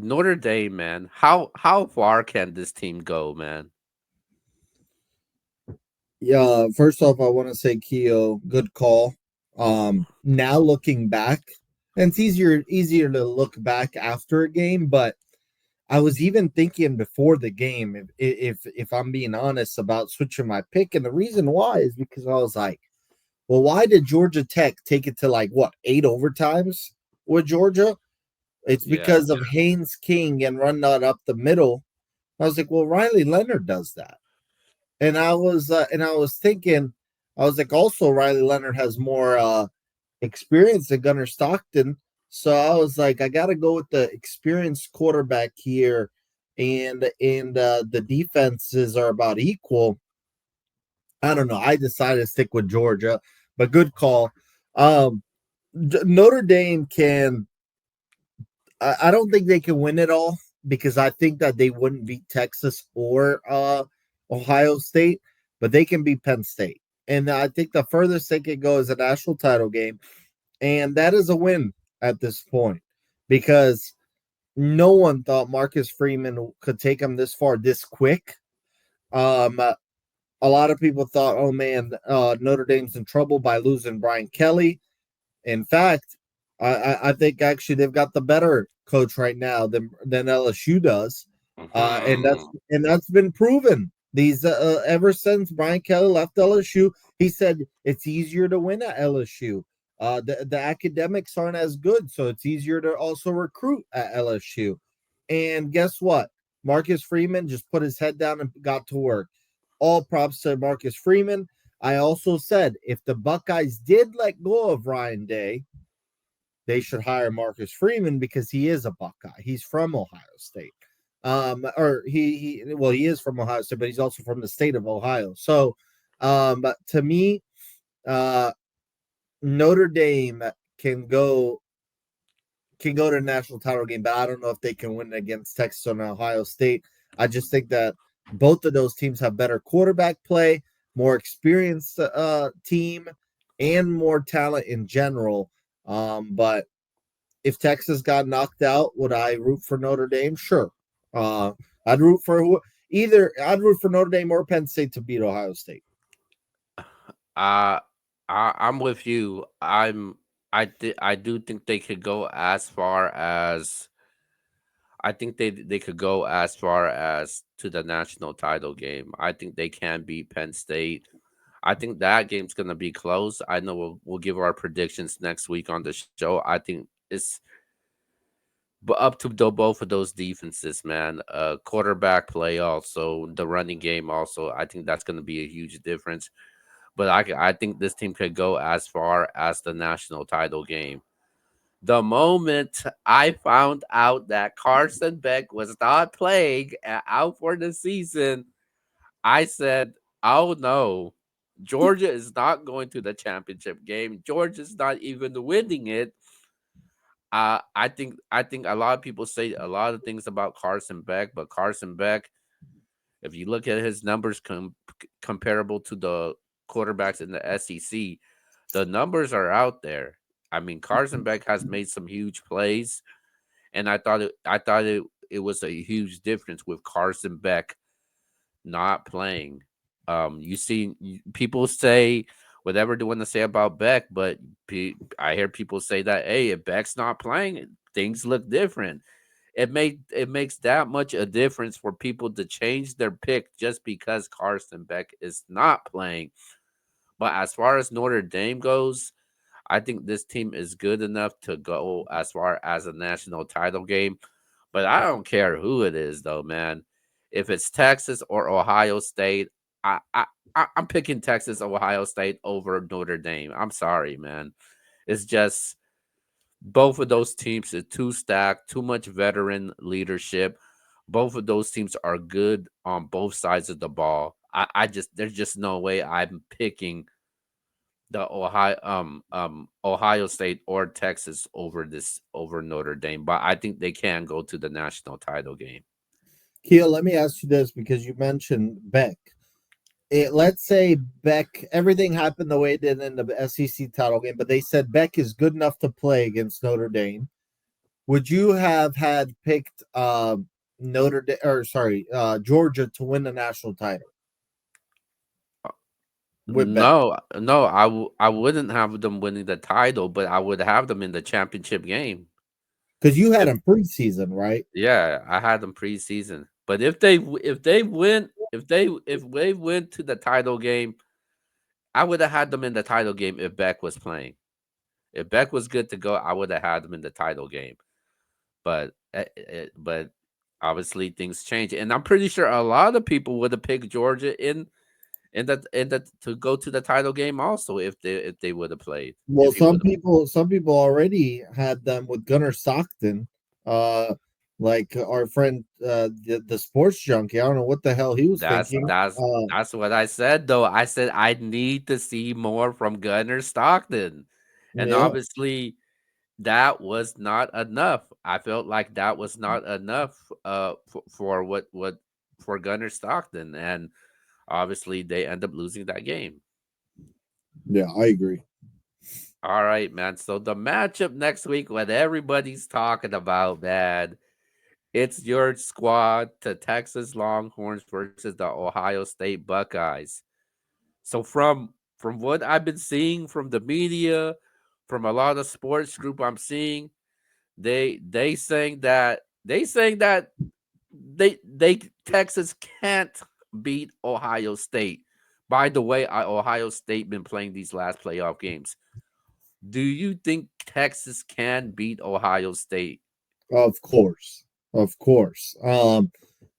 Notre Dame, man. How far can this team go, man? Yeah, first off, I want to say Keo, good call. Now looking back, and it's easier to look back after a game, but I was even thinking before the game, if I'm being honest about switching my pick, and the reason why is because I was like, well, why did Georgia Tech take it to like what 8 overtimes with Georgia? It's Yeah. because of Haynes King and run not up the middle. I was like, well, Riley Leonard does that. And I was thinking, I was like, also Riley Leonard has more experience than Gunnar Stockton. So I was like, I got to go with the experienced quarterback here, and the defenses are about equal. I don't know. I decided to stick with Georgia, but good call. Um, Notre Dame can. I don't think they can win it all because I think that they wouldn't beat Texas or Ohio State, but they can beat Penn State. And I think the furthest they can go is a national title game. And that is a win at this point because no one thought Marcus Freeman could take them this far this quick. A lot of people thought, oh man, Notre Dame's in trouble by losing Brian Kelly. In fact, I think actually they've got the better coach right now than LSU does, and that's Mhm. and that's been proven. These ever since Brian Kelly left LSU, he said it's easier to win at LSU. The academics aren't as good, so it's easier to also recruit at LSU. And guess what? Marcus Freeman just put his head down and got to work. All props to Marcus Freeman. I also said if the Buckeyes did let go of Ryan Day, they should hire Marcus Freeman because he is a Buckeye. He's from Ohio State. Or he is from Ohio State, but he's also from the state of Ohio. So, but to me, uh, Notre Dame can go can go to a national title game, but I don't know if they can win against Texas and Ohio State. I just think that both of those teams have better quarterback play, more experienced team, and more talent in general. But if Texas got knocked out, would I root for Notre Dame? Sure. Uh, I'd root for I'd root for Notre Dame or Penn State to beat Ohio State. Uh, I'm with you. I do think they could go as far as I think they could go as far as to the national title game. I think they can beat Penn State. I think that game's gonna be close. I know we'll give our predictions next week on the show. I think it's but up to both of those defenses, man. Quarterback play also, the running game also. I think that's gonna be a huge difference. But I think this team could go as far as the national title game. The moment I found out that Carson Beck was not playing out for the season, I said, "Oh no, Georgia is not going to the championship game. Georgia's not even winning it." I think a lot of people say a lot of things about Carson Beck, but Carson Beck, if you look at his numbers comparable to the quarterbacks in the SEC, the numbers are out there. I mean, Carson Beck has made some huge plays, and I thought it was a huge difference with Carson Beck not playing. You see, people say whatever they want to say about Beck, but I hear people say that hey, if Beck's not playing, things look different. It makes that much a difference for people to change their pick just because Carson Beck is not playing. But as far as Notre Dame goes, I think this team is good enough to go as far as a national title game. But I don't care who it is, though, man. If it's Texas or Ohio State, I, I I'm picking Texas, Ohio State over Notre Dame. I'm sorry, man. It's just both of those teams are too stacked, too much veteran leadership. Both of those teams are good on both sides of the ball. I just there's just no way I'm picking the Ohio State or Texas over Notre Dame, but I think they can go to the national title game. Keel, let me ask you this because you mentioned Beck. Let's say Beck, everything happened the way it did in the SEC title game, but they said Beck is good enough to play against Notre Dame. would you have had picked Notre Dame or sorry, Georgia to win the national title with Ben? No, I wouldn't have them winning the title, but I would have them in the championship game. Because you had If them preseason, right? Yeah, I had them preseason. But if they went to the title game, I would have had them in the title game if Beck was playing. If Beck was good to go, I would have had them in the title game. But obviously things change, and I'm pretty sure a lot of people would have picked Georgia in the to go to the title game also if they would have played Well, if he would have. some people already had them with Gunnar Stockton, uh, like our friend, the sports junkie. I don't know what the hell he was That's thinking. that's that's what I said though. I said I need to see more from Gunner Stockton, and Yeah, obviously that was not enough. I felt like that was not enough for what for Gunner Stockton, and obviously they end up losing that game. yeah, I agree. All right, man. So the matchup next week, what everybody's talking about, man, it's your squad to Texas Longhorns versus the Ohio State Buckeyes. So from what I've been seeing from the media, from a lot of sports group I'm seeing, they saying that they Texas can't beat Ohio State. By the way, Ohio State been playing these last playoff games. Do you think Texas can beat Ohio State? Of course, of course.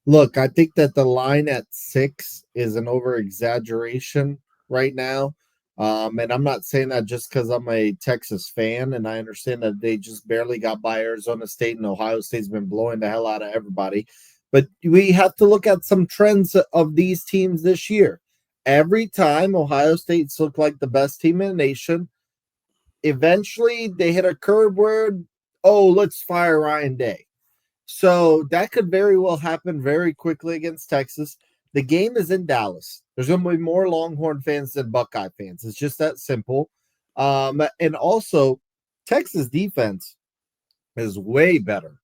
Look, I think that the line at 6 is an over exaggeration right now. And I'm not saying that just because I'm a Texas fan and I understand that they just barely got by Arizona State and Ohio State's been blowing the hell out of everybody. But we have to look at some trends of these teams this year. Every time Ohio State's looked like the best team in the nation, eventually they hit a curve where, oh, let's fire Ryan Day. So that could very well happen very quickly against Texas. The game is in Dallas. There's going to be more Longhorn fans than Buckeye fans. It's just that simple. And also, Texas defense is way better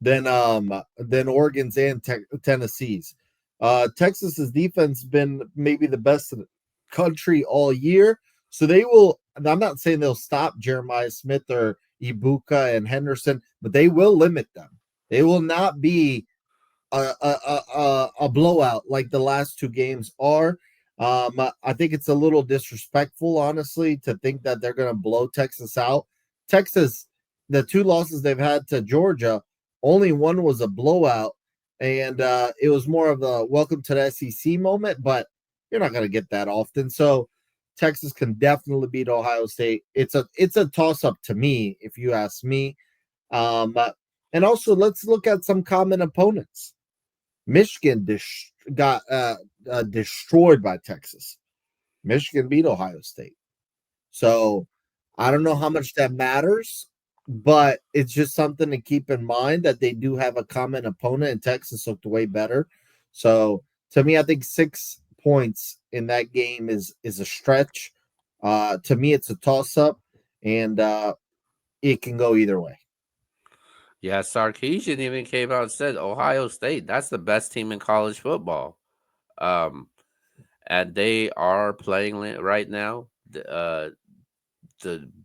than Oregon's and Tennessee's. Texas's defense been maybe the best in the country all year, so they will. I'm not saying they'll stop Jeremiah Smith or Ibuka and Henderson, but they will limit them. They will not be a blowout like the last two games are. I think it's a little disrespectful, honestly, to think that they're going to blow Texas out. Texas, the two losses they've had to Georgia, only one was a blowout, and it was more of a welcome to the SEC moment. But you're not going to get that often, so Texas can definitely beat Ohio State. It's a toss up to me, if you ask me. And also, let's look at some common opponents. Michigan got destroyed by Texas. Michigan beat Ohio State. So I don't know how much that matters, but it's just something to keep in mind that they do have a common opponent, and Texas looked way better. So to me, I think 6 points in that game is a stretch. To me, it's a toss up, and it can go either way. Yeah, Sarkeesian even came out and said Ohio State, that's the best team in college football. Um, and they are playing right now. The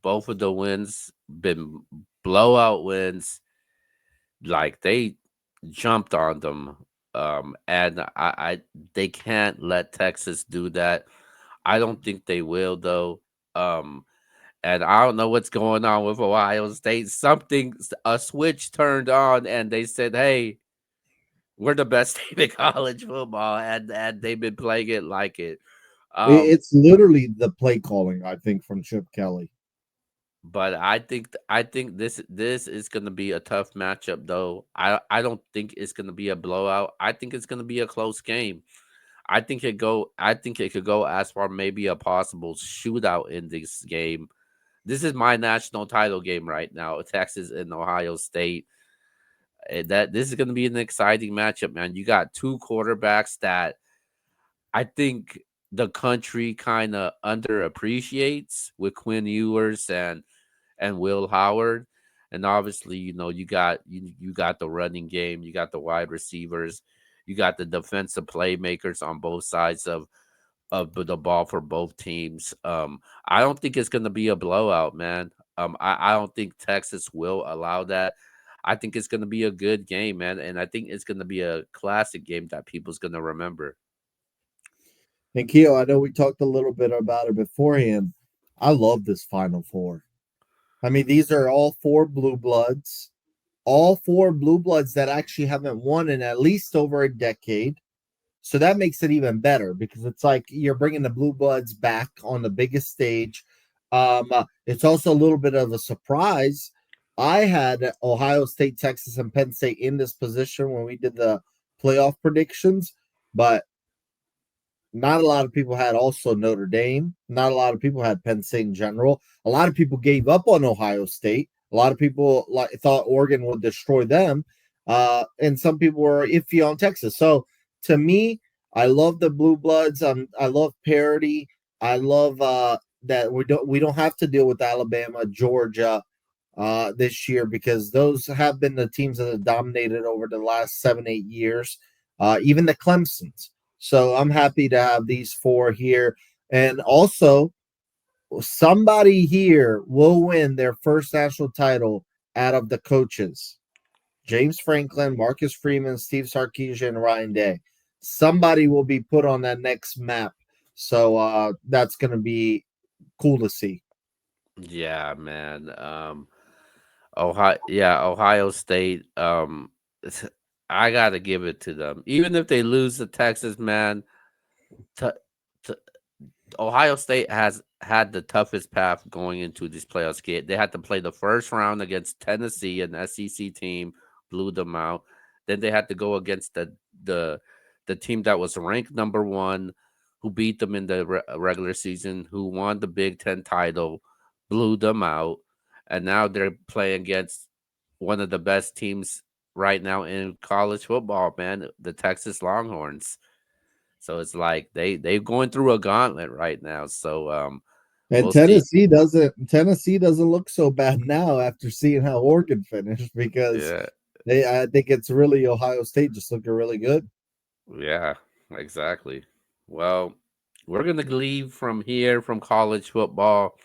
both of the wins been blowout wins. Like they jumped on them. And they can't let Texas do that. I don't think they will though. Um, and I don't know what's going on with Ohio State. A switch turned on, and they said, "Hey, we're the best team in college football," and they've been playing it like it. Um, It's literally the play calling, I think, from Chip Kelly. but I think this is gonna be a tough matchup though. I don't think it's gonna be a blowout. I think it's gonna be a close game. I think it could go as far maybe a possible shootout in this game. This is my national title game right now, Texas and Ohio State. That this is going to be an exciting matchup, man. You got two quarterbacks that I think the country kind of underappreciates with Quinn Ewers and Will Howard. And obviously, you got the running game, you got the wide receivers, you got the defensive playmakers on both sides of the ball for both teams. I don't think it's going to be a blowout, man. I don't think Texas will allow that. I think it's going to be a good game, man, and I think it's going to be a classic game that people's going to remember. And Keo, I know we talked a little bit about it beforehand. I love this Final Four. I mean, these are all four blue bloods, all four blue bloods that actually haven't won in at least over a decade. So that makes it even better because it's like you're bringing the blue bloods back on the biggest stage. It's also a little bit of a surprise. I had Ohio State, Texas, and Penn State in this position when we did the playoff predictions, but not a lot of people had also Notre Dame. Not a lot of people had Penn State in general. A lot of people gave up on Ohio State. A lot of people thought Oregon would destroy them, and some people were iffy on Texas. So to me, I love the blue bloods. I love parity. I love that we don't have to deal with Alabama, Georgia this year because those have been the teams that have dominated over the last 7-8 years. Even the Clemson's. So I'm happy to have these four here. And also, somebody here will win their first national title out of the coaches. James Franklin, Marcus Freeman, Steve Sarkisian, and Ryan Day. Somebody will be put on that next map. So that's going to be cool to see. Yeah, man. Ohio State. I gotta give it to them. Even if they lose to Texas, man, t- t- Ohio State has had the toughest path going into this playoffs game. They had to play the first round against Tennessee, an SEC team, blew them out. Then they had to go against the the team that was ranked number one, who beat them in the regular season, who won the Big Ten title, blew them out, and now they're playing against one of the best teams right now in college football, man, the Texas Longhorns. So it's like they're going through a gauntlet right now. So And we'll see. Tennessee doesn't look so bad now after seeing how Oregon finished because Yeah, I think it's really Ohio State just looking really good. yeah, exactly. Well, we're gonna leave from here from college football.